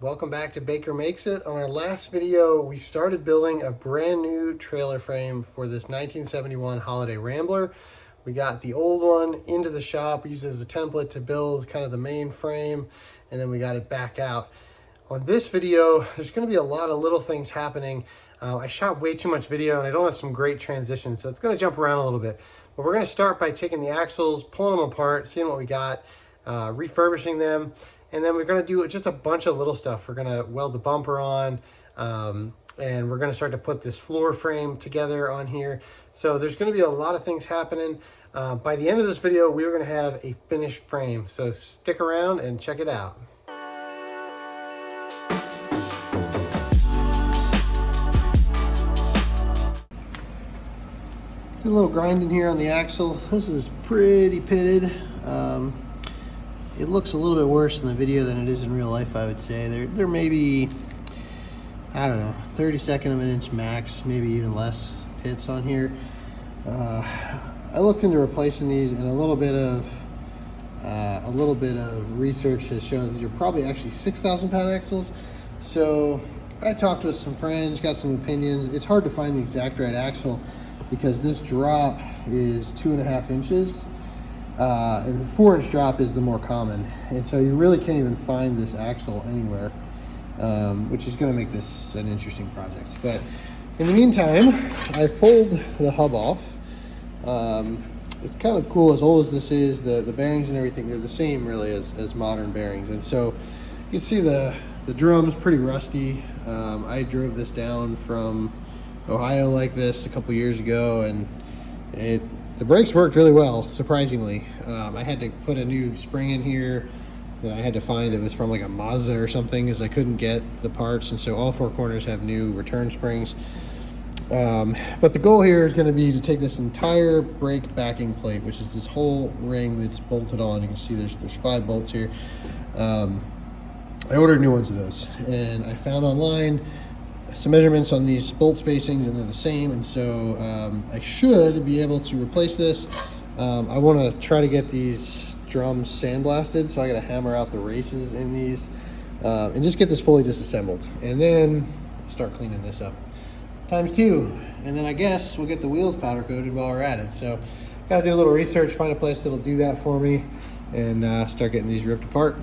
Welcome back to Baker Makes It. On our last video, we started building a brand new trailer frame for this 1971 Holiday Rambler. We got the old one into the shop, we used it as a template to build kind of the main frame, and then we got it back out. On this video, there's going to be a lot of little things happening. I shot way too much video and I don't have some great transitions, so it's going to jump around a little bit. But we're going to start by taking the axles, pulling them apart, seeing what we got, refurbishing them. And then we're going to do just a bunch of little stuff. We're going to weld the bumper on, and we're going to start to put this floor frame together on here. So there's going to be a lot of things happening. By the end of this video, we're going to have a finished frame. So stick around and check it out. Do a little grinding here on the axle. This is pretty pitted. It looks a little bit worse in the video than it is in real life, I would say. There may be, I don't know, 32nd of an inch max, maybe even less pits on here. I looked into replacing these, and a little bit of research has shown that these are probably actually 6,000 pound axles. So I talked with some friends, got some opinions. It's hard to find the exact right axle because this drop is 2.5 inches. And the 4-inch drop is the more common, and so you really can't even find this axle anywhere, which is going to make this an interesting project. But in the meantime, I pulled the hub off. It's kind of cool, as old as this is, the bearings and everything, they're the same really as modern bearings, and so you can see the drum's pretty rusty. I drove this down from Ohio like this a couple years ago, and the brakes worked really well, surprisingly. I had to put a new spring in here that I had to find that was from like a Mazda or something, because I couldn't get the parts, and so all 4 corners have new return springs. But the goal here is going to be to take this entire brake backing plate, which is this whole ring that's bolted on. You can see there's 5 bolts here. I ordered new ones of those, and I found online some measurements on these bolt spacings, and they're the same, and so I should be able to replace this. I want to try to get these drums sandblasted, so I got to hammer out the races in these and just get this fully disassembled, and then start cleaning this up ×2, and then I guess we'll get the wheels powder coated while we're at it. So got to do a little research, find a place that'll do that for me, and start getting these ripped apart.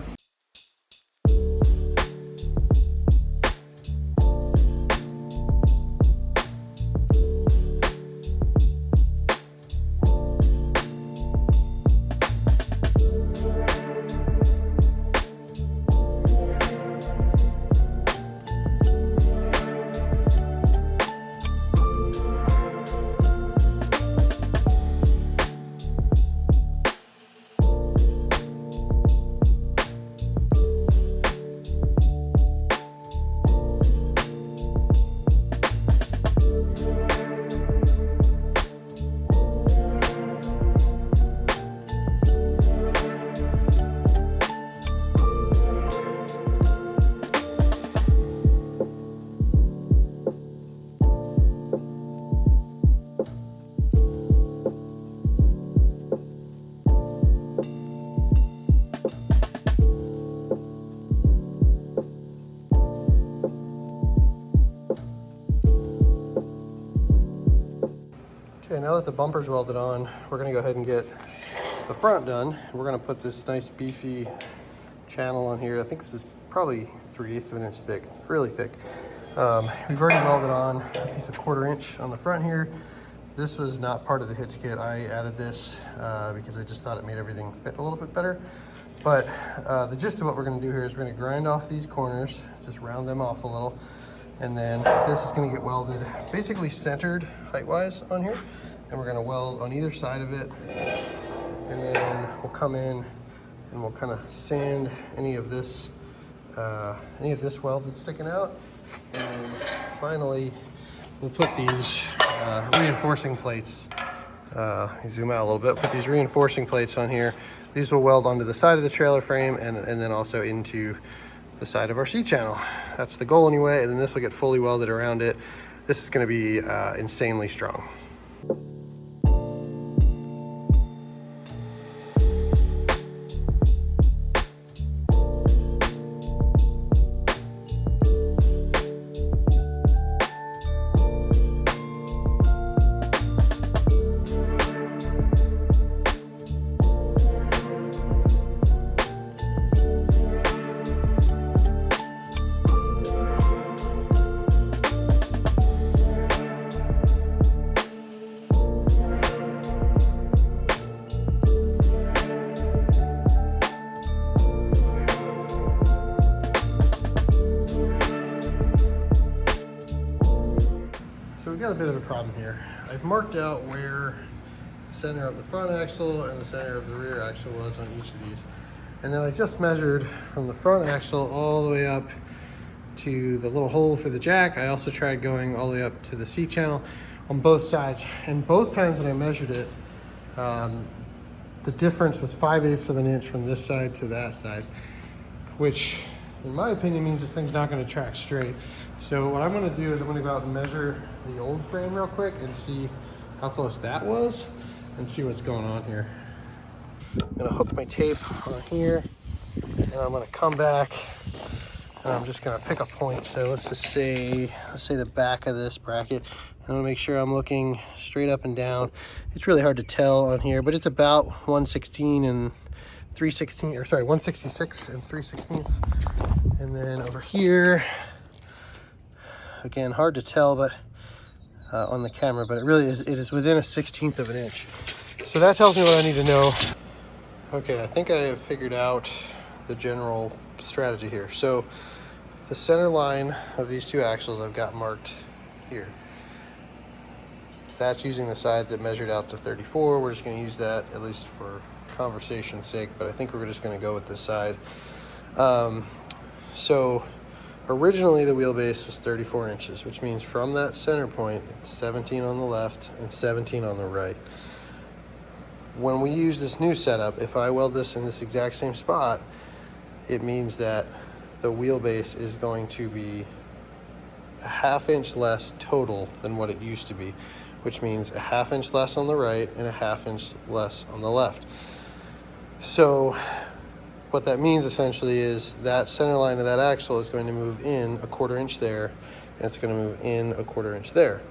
Okay, now that the bumper's welded on, we're going to go ahead and get the front done. We're going to put this nice beefy channel on here. I think this is probably 3/8 of an inch thick, really thick. We've already welded on a piece of 1/4 inch on the front here. This was not part of the hitch kit. I added this because I just thought it made everything fit a little bit better. But the gist of what we're going to do here is we're going to grind off these corners, just round them off a little. And then this is going to get welded basically centered height-wise on here. And we're going to weld on either side of it. And then we'll come in and we'll kind of sand any of this weld that's sticking out. And then finally, we'll put these reinforcing plates. Zoom out a little bit. Put these reinforcing plates on here. These will weld onto the side of the trailer frame and then also into the side of our C-channel. That's the goal anyway, and then this will get fully welded around it. This is going to be insanely strong. got a bit of a problem here. I've marked out where the center of the front axle and the center of the rear axle was on each of these. And then I just measured from the front axle all the way up to the little hole for the jack. I also tried going all the way up to the C channel on both sides. And both times that I measured it, the difference was 5/8 of an inch from this side to that side, which in my opinion means this thing's not going to track straight. So what I'm going to do is I'm going to go out and measure the old frame real quick and see how close that was and see what's going on here. I'm going to hook my tape on here and I'm going to come back and I'm just going to pick a point. So let's say the back of this bracket. I'm going to make sure I'm looking straight up and down. It's really hard to tell on here, but it's about 116 and 3/16, or sorry, 166 and 3/16. And then over here, again, hard to tell, but on the camera, but it is within a 1/16 of an inch. So that tells me what I need to know. Okay, I think I have figured out the general strategy here. So the center line of these two axles I've got marked here. That's using the side that measured out to 34. We're just going to use that, at least for conversation's sake, but I think we're just going to go with this side. So originally the wheelbase was 34 inches, which means from that center point, it's 17 on the left and 17 on the right. When we use this new setup, if I weld this in this exact same spot, it means that the wheelbase is going to be a 1/2 inch less total than what it used to be, which means a 1/2 inch less on the right and a 1/2 inch less on the left. So what that means essentially is that center line of that axle is going to move in a 1/4 inch there, and it's going to move in a 1/4 inch there.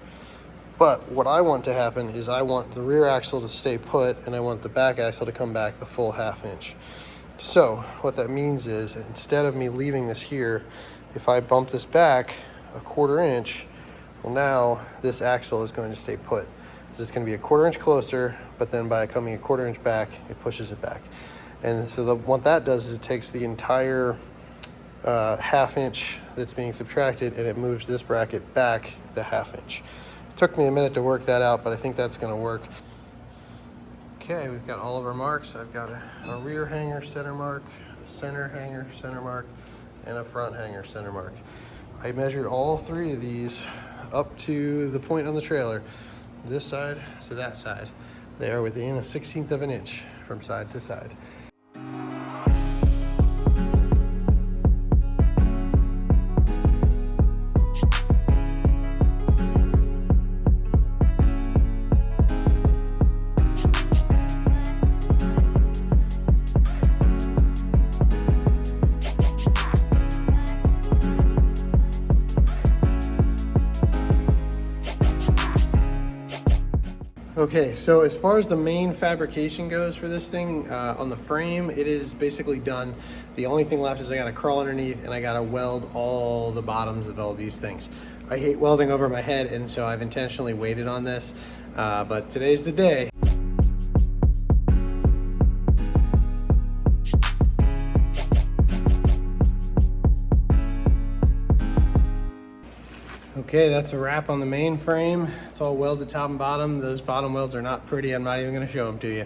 But what I want to happen is I want the rear axle to stay put, and I want the back axle to come back the full 1/2 inch. So what that means is, instead of me leaving this here, if I bump this back a 1/4 inch, well, now this axle is going to stay put. So it's going to be a 1/4 inch closer, but then by coming a 1/4 inch back, it pushes it back. And so what that does is it takes the entire 1/2 inch that's being subtracted and it moves this bracket back the 1/2 inch. It took me a minute to work that out, but I think that's going to work. Okay, we've got all of our marks. I've got a rear hanger center mark, a center hanger center mark, and a front hanger center mark. I measured all 3 of these up to the point on the trailer, this side to that side. They are within a 1/16 of an inch from side to side. Okay, so as far as the main fabrication goes for this thing, on the frame, it is basically done. The only thing left is I gotta crawl underneath and I gotta weld all the bottoms of all these things. I hate welding over my head, and so I've intentionally waited on this, but today's the day. Okay, that's a wrap on the main frame. It's all welded top and bottom. Those bottom welds are not pretty. I'm not even gonna show them to you.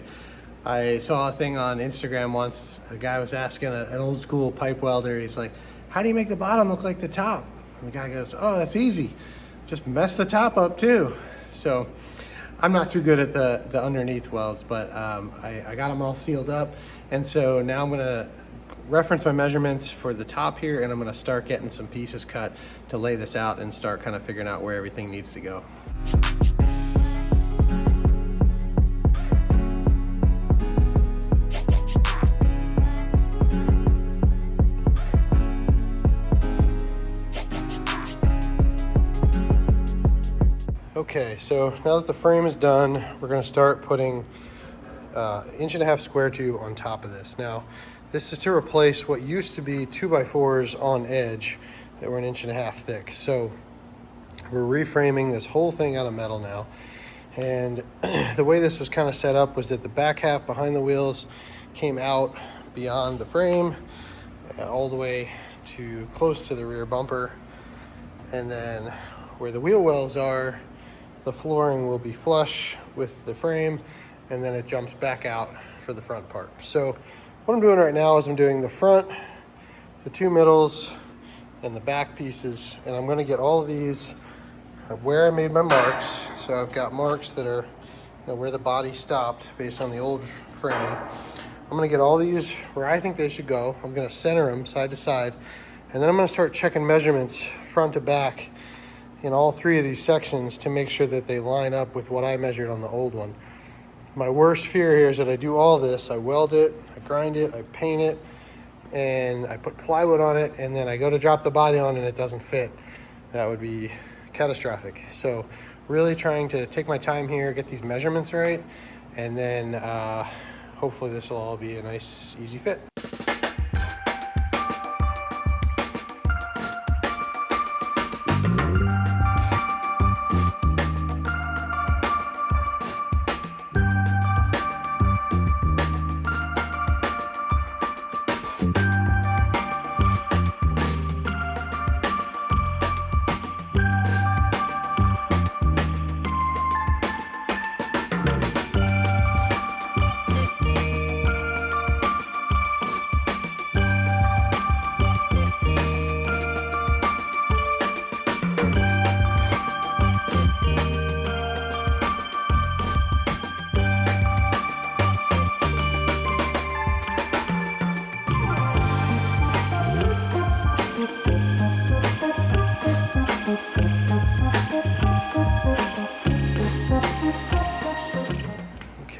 I saw a thing on Instagram once. A guy was asking an old school pipe welder. He's like, how do you make the bottom look like the top? And the guy goes, oh, that's easy. Just mess the top up too. So I'm not too good at the underneath welds, but I got them all sealed up. And so now I'm gonna reference my measurements for the top here, and I'm gonna start getting some pieces cut to lay this out and start kind of figuring out where everything needs to go. Okay, so now that the frame is done, we're gonna start putting 1.5 inch square tube on top of this. Now, this is to replace what used to be 2x4s on edge that were 1.5 inches thick. So we're reframing this whole thing out of metal now. And the way this was kind of set up was that the back half behind the wheels came out beyond the frame, all the way to close to the rear bumper. And then where the wheel wells are, the flooring will be flush with the frame, and then it jumps back out for the front part. So what I'm doing right now is I'm doing the front, the two middles, and the back pieces, and I'm gonna get all of these where I made my marks. So I've got marks that are, you know, where the body stopped based on the old frame. I'm gonna get all these where I think they should go. I'm gonna center them side to side, and then I'm gonna start checking measurements front to back in all three of these sections to make sure that they line up with what I measured on the old one. My worst fear here is that I do all this, I weld it, I grind it, I paint it, and I put plywood on it, and then I go to drop the body on and it doesn't fit. That would be catastrophic. So really trying to take my time here, get these measurements right, and then hopefully this will all be a nice, easy fit.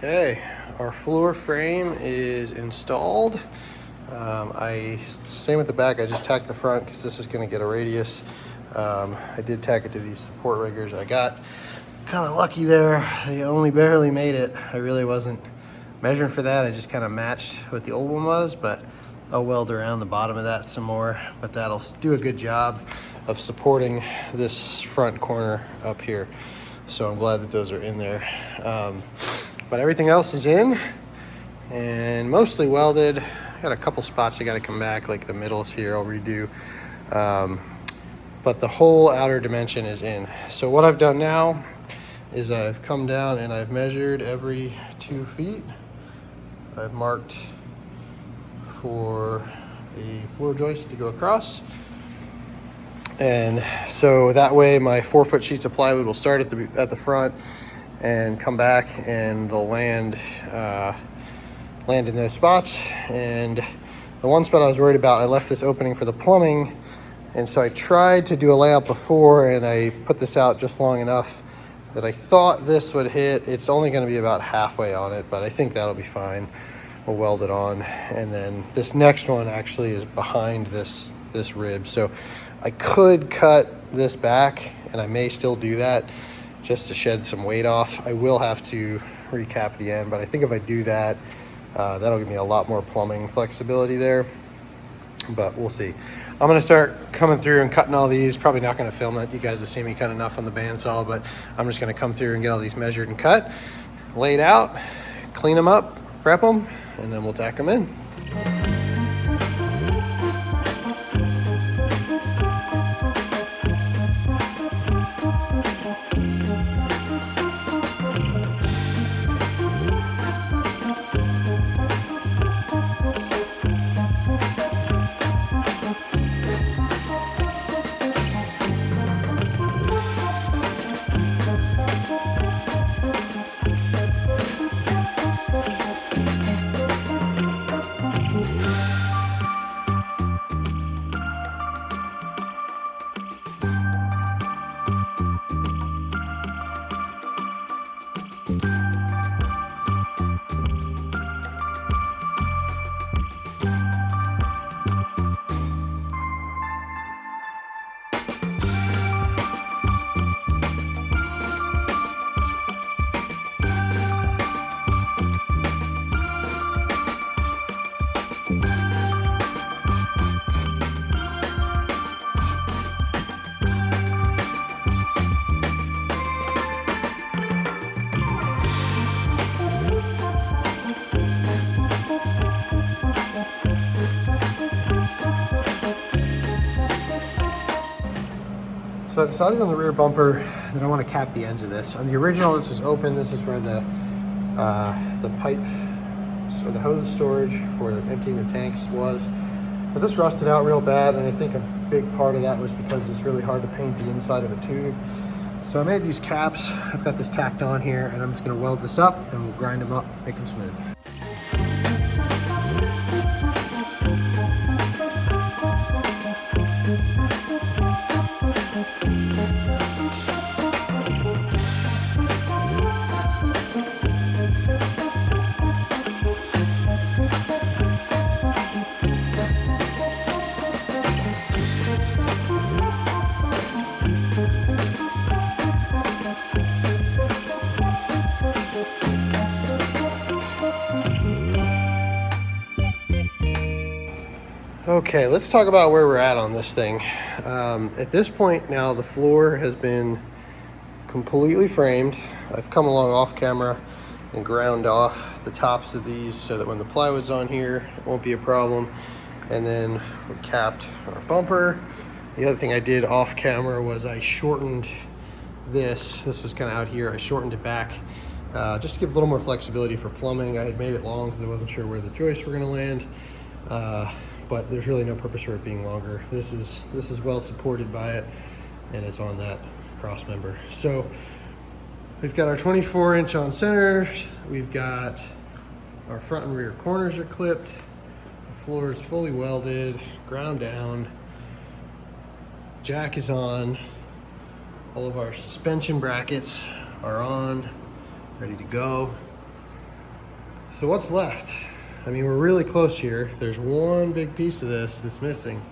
Okay, our floor frame is installed. Same with the back, I just tacked the front because this is going to get a radius. I did tack it to these support riggers. I got kind of lucky there. They only barely made it. I really wasn't measuring for that. I just kind of matched what the old one was, but I'll weld around the bottom of that some more. But that'll do a good job of supporting this front corner up here. So I'm glad that those are in there. But everything else is in and mostly welded. Got a couple spots I got to come back, like the middles here I'll redo. But the whole outer dimension is in. So what I've done now is I've come down and I've measured every 2 feet. I've marked for the floor joist to go across. And so that way my 4-foot sheets of plywood will start at the front and come back, and they'll land in those spots. And the one spot I was worried about, I left this opening for the plumbing, and so I tried to do a layout before, and I put this out just long enough that I thought this would hit. It's only going to be about halfway on it, but I think that'll be fine. We'll weld it on, and then this next one actually is behind this rib, so I could cut this back, and I may still do that just to shed some weight off. I will have to recap the end, but I think if I do that, that'll give me a lot more plumbing flexibility there, but we'll see. I'm gonna start coming through and cutting all these. Probably not gonna film it. You guys have seen me cut enough on the bandsaw, but I'm just gonna come through and get all these measured and cut, laid out, clean them up, prep them, and then we'll tack them in. So I decided on the rear bumper that I want to cap the ends of this. On the original, this was open. This is where the pipe, so the hose storage for emptying the tanks was. But this rusted out real bad, and I think a big part of that was because it's really hard to paint the inside of a tube. So I made these caps. I've got this tacked on here, and I'm just going to weld this up, and we'll grind them up, make them smooth. Okay, let's talk about where we're at on this thing. At this point now, the floor has been completely framed. I've come along off camera and ground off the tops of these so that when the plywood's on here, it won't be a problem. And then we capped our bumper. The other thing I did off camera was I shortened this. This was kind of out here. I shortened it back just to give a little more flexibility for plumbing. I had made it long because I wasn't sure where the joists were going to land. But there's really no purpose for it being longer. This is well supported by it, and it's on that cross member. So we've got our 24-inch on center. We've got our front and rear corners are clipped. The floor is fully welded, ground down. Jack is on. All of our suspension brackets are on, ready to go. So what's left? I mean, we're really close here. There's one big piece of this that's missing,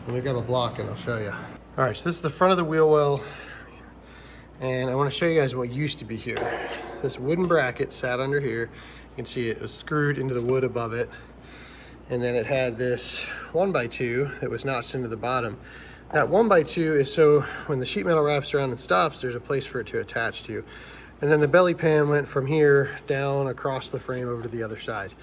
and we've got a block, and I'll show you. All right, so this is the front of the wheel well, and I want to show you guys what used to be here. This wooden bracket sat under here. You can see it was screwed into the wood above it, and then it had this 1x2 that was notched into the bottom. That 1x2 is so when the sheet metal wraps around and stops, there's a place for it to attach to. And then the belly pan went from here down across the frame over to the other side.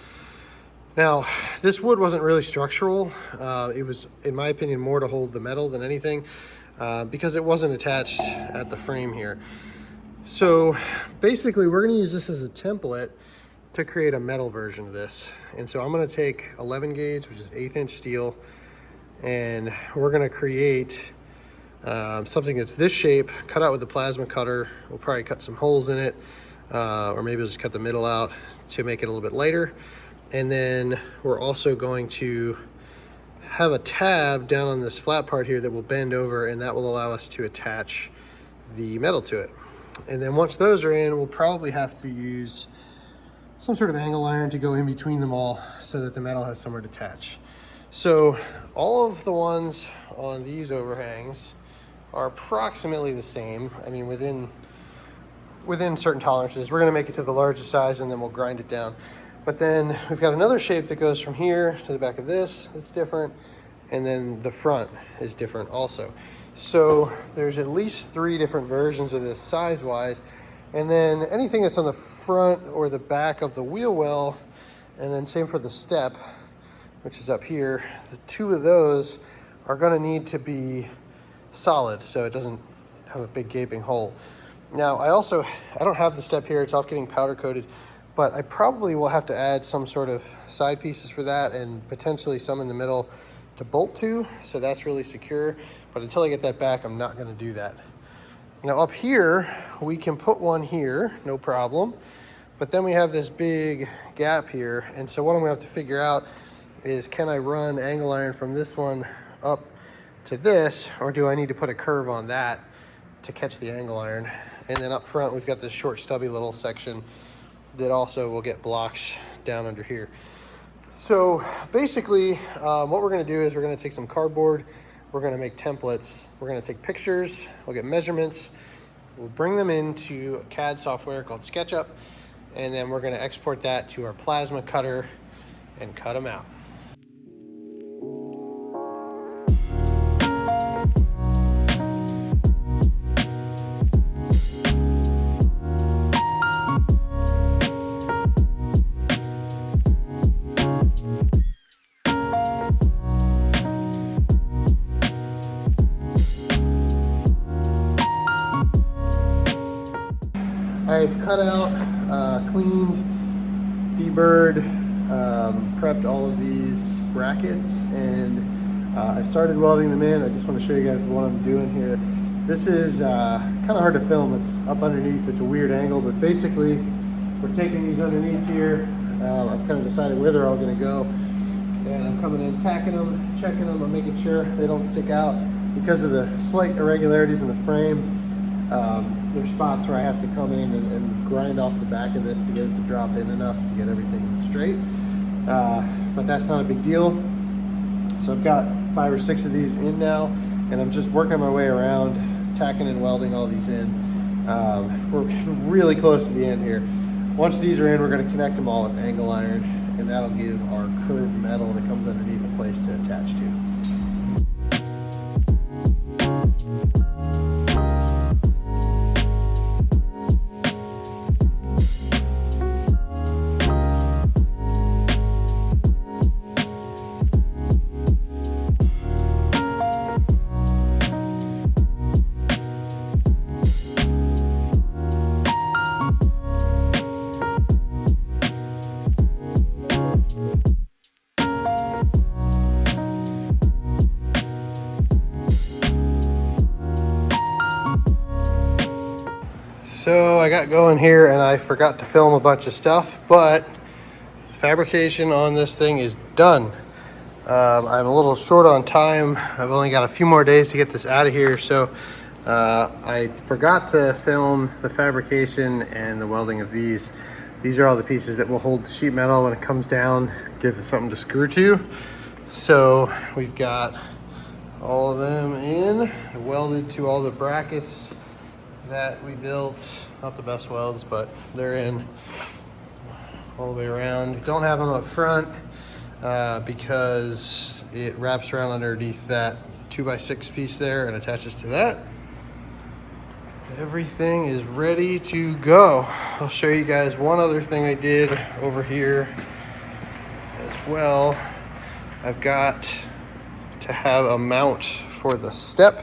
Now, this wood wasn't really structural. It was, in my opinion, more to hold the metal than anything because it wasn't attached at the frame here. So basically, we're going to use this as a template to create a metal version of this. And so I'm going to take 11 gauge, which is 1/8 inch steel, and we're going to create something that's this shape, cut out with the plasma cutter. We'll probably cut some holes in it, or maybe we'll just cut the middle out to make it a little bit lighter. And then we're also going to have a tab down on this flat part here that will bend over, and that will allow us to attach the metal to it. And then once those are in, we'll probably have to use some sort of angle iron to go in between them all so that the metal has somewhere to attach. So all of the ones on these overhangs are approximately the same. I mean, within certain tolerances. We're gonna make it to the largest size, and then we'll grind it down. But then we've got another shape that goes from here to the back of this that's different, and then the front is different also. So there's at least 3 different versions of this size-wise, and then anything that's on the front or the back of the wheel well, and then same for the step, which is up here. The 2 of those are gonna need to be solid so it doesn't have a big gaping hole. Now, I don't have the step here, it's off getting powder coated, but I probably will have to add some sort of side pieces for that and potentially some in the middle to bolt to, so that's really secure. But until I get that back, I'm not gonna do that. Now up here, we can put one here, no problem. But then we have this big gap here. And so what I'm gonna have to figure out is, can I run angle iron from this one up to this, or do I need to put a curve on that to catch the angle iron? And then up front, we've got this short stubby little section that also will get blocks down under here. So basically what we're going to do is we're going to take some cardboard, we're going to make templates, we're going to take pictures, we'll get measurements, we'll bring them into a CAD software called SketchUp, and then we're going to export that to our plasma cutter and cut them out. I've cut out, cleaned, deburred, prepped all of these brackets, and I've started welding them in. I just want to show you guys what I'm doing here. This is kind of hard to film. It's up underneath. It's a weird angle, but basically we're taking these underneath here. I've kind of decided where they're all going to go, and I'm coming in, tacking them, checking them. I'm making sure they don't stick out because of the slight irregularities in the frame. There's spots where I have to come in and grind off the back of this to get it to drop in enough to get everything straight. But that's not a big deal. So I've got 5 or 6 of these in now, and I'm just working my way around, tacking and welding all these in. We're really close to the end here. Once these are in, we're going to connect them all with angle iron, and that'll give our curved metal that comes underneath a place to attach to. So I got going here and I forgot to film a bunch of stuff, but fabrication on this thing is done. I'm a little short on time. I've only got a few more days to get this out of here, so I forgot to film the fabrication and the welding of these. These are all the pieces that will hold the sheet metal when it comes down, gives it something to screw to. So we've got all of them in, welded to all the brackets that we built. Not the best welds, but they're in all the way around. Don't have them up front because it wraps around underneath that 2x6 piece there and attaches to that. Everything is ready to go. I'll show you guys one other thing I did over here as well. I've got to have a mount for the step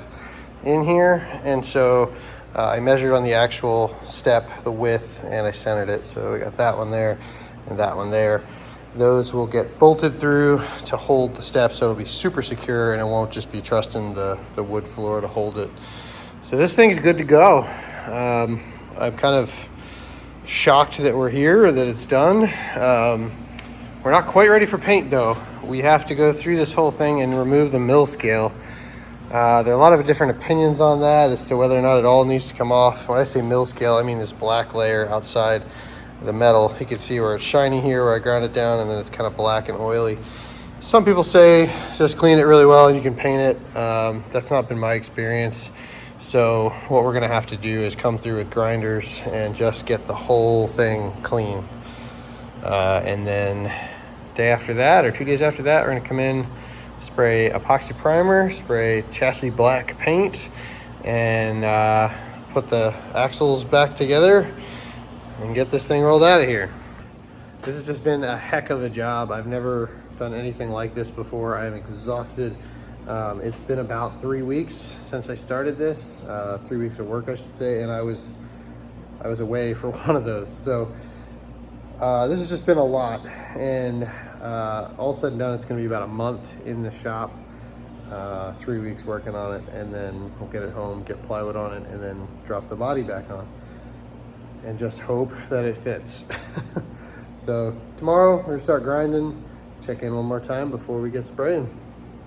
in here, and so I measured on the actual step the width and I centered it, so we got that one there and that one there. Those will get bolted through to hold the step, so it'll be super secure and it won't just be trusting the wood floor to hold it. So this thing's good to go. I'm kind of shocked that we're here, that it's done. We're not quite ready for paint though. We have to go through this whole thing and remove the mill scale. There are a lot of different opinions on that as to whether or not it all needs to come off. When I say mill scale, I mean this black layer outside the metal. You can see where it's shiny here, where I ground it down, and then it's kind of black and oily. Some people say just clean it really well and you can paint it. That's not been my experience. So what we're gonna have to do is come through with grinders and just get the whole thing clean. And then day after that, or 2 days after that, we're gonna come in, spray epoxy primer, spray chassis black paint, and put the axles back together and get this thing rolled out of here. This has just been a heck of a job. I've never done anything like this before. I'm exhausted. It's been about 3 weeks since I started this, 3 weeks of work I should say, and I was away for one of those. So this has just been a lot, and all said and done, it's going to be about a month in the shop, 3 weeks working on it, and then we'll get it home, get plywood on it, and then drop the body back on and just hope that it fits. So tomorrow we're going to start grinding, check in one more time before we get spraying.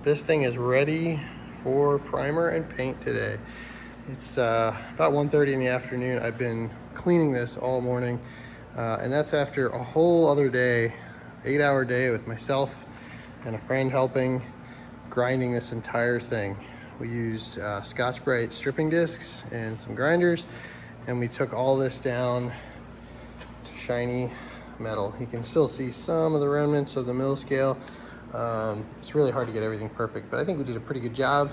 This thing is ready for primer and paint today. It's about 1:30 in the afternoon. I've been cleaning this all morning, and that's after a whole other day, 8-hour day with myself and a friend helping, grinding this entire thing. We used Scotch-Brite stripping discs and some grinders, and we took all this down to shiny metal. You can still see some of the remnants of the mill scale. It's really hard to get everything perfect, but I think we did a pretty good job.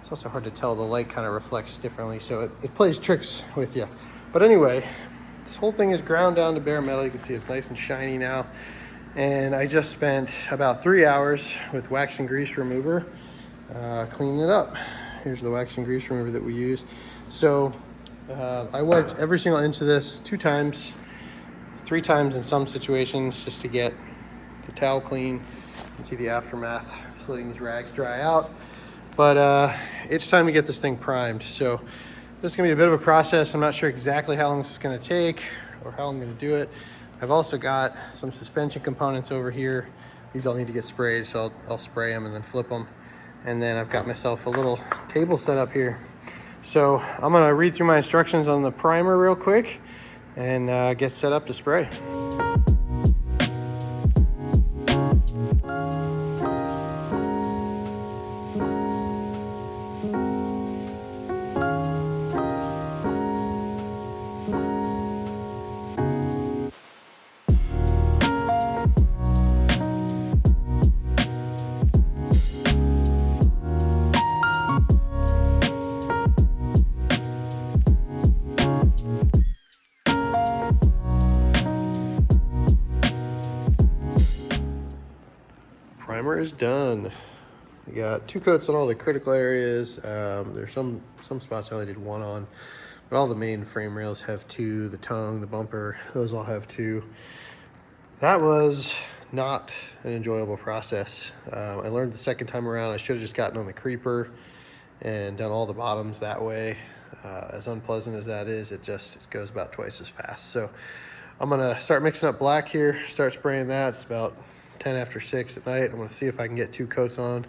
It's also hard to tell. The light kind of reflects differently, so it plays tricks with you. But anyway, this whole thing is ground down to bare metal. You can see it's nice and shiny now. And I just spent about 3 hours with wax and grease remover cleaning it up. Here's the wax and grease remover that we used. So I wiped every single inch of this 2 times, 3 times in some situations, just to get the towel clean. You can see the aftermath, just letting these rags dry out. But it's time to get this thing primed. So this is gonna be a bit of a process. I'm not sure exactly how long this is gonna take or how I'm gonna do it. I've also got some suspension components over here. These all need to get sprayed, so I'll spray them and then flip them. And then I've got myself a little table set up here. So I'm gonna read through my instructions on the primer real quick and get set up to spray. Primer is done. We got 2 coats on all the critical areas. There's some spots I only did 1 on, but all the main frame rails have 2. The tongue, the bumper, those all have 2. That was not an enjoyable process. I learned the second time around I should have just gotten on the creeper and done all the bottoms that way. As unpleasant as that is, it goes about twice as fast. So I'm gonna start mixing up black here, start spraying that. It's about 10 after 6 at night. I'm gonna see if I can get 2 coats on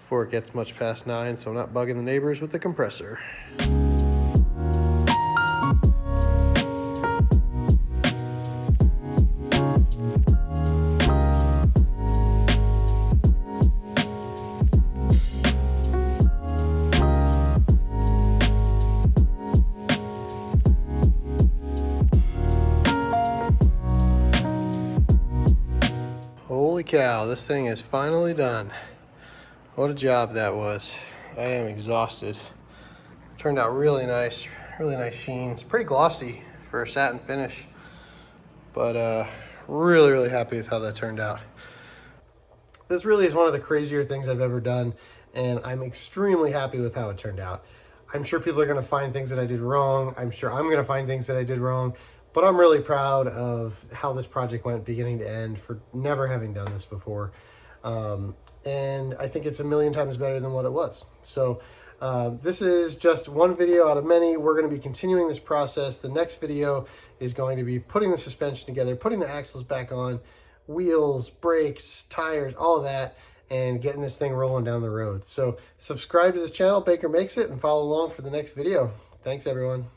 before it gets much past 9, so I'm not bugging the neighbors with the compressor. Holy cow, this thing is finally done. What a job that was. I am exhausted. Turned out really nice sheen. It's pretty glossy for a satin finish, but really happy with how that turned out. This really is one of the crazier things I've ever done, and I'm extremely happy with how it turned out. I'm sure people are gonna find things that I did wrong. I'm sure I'm gonna find things that I did wrong, but I'm really proud of how this project went beginning to end for never having done this before. And I think it's a million times better than what it was. So this is just one video out of many. We're gonna be continuing this process. The next video is going to be putting the suspension together, putting the axles back on, wheels, brakes, tires, all of that, and getting this thing rolling down the road. So subscribe to this channel, Baker Makes It, and follow along for the next video. Thanks, everyone.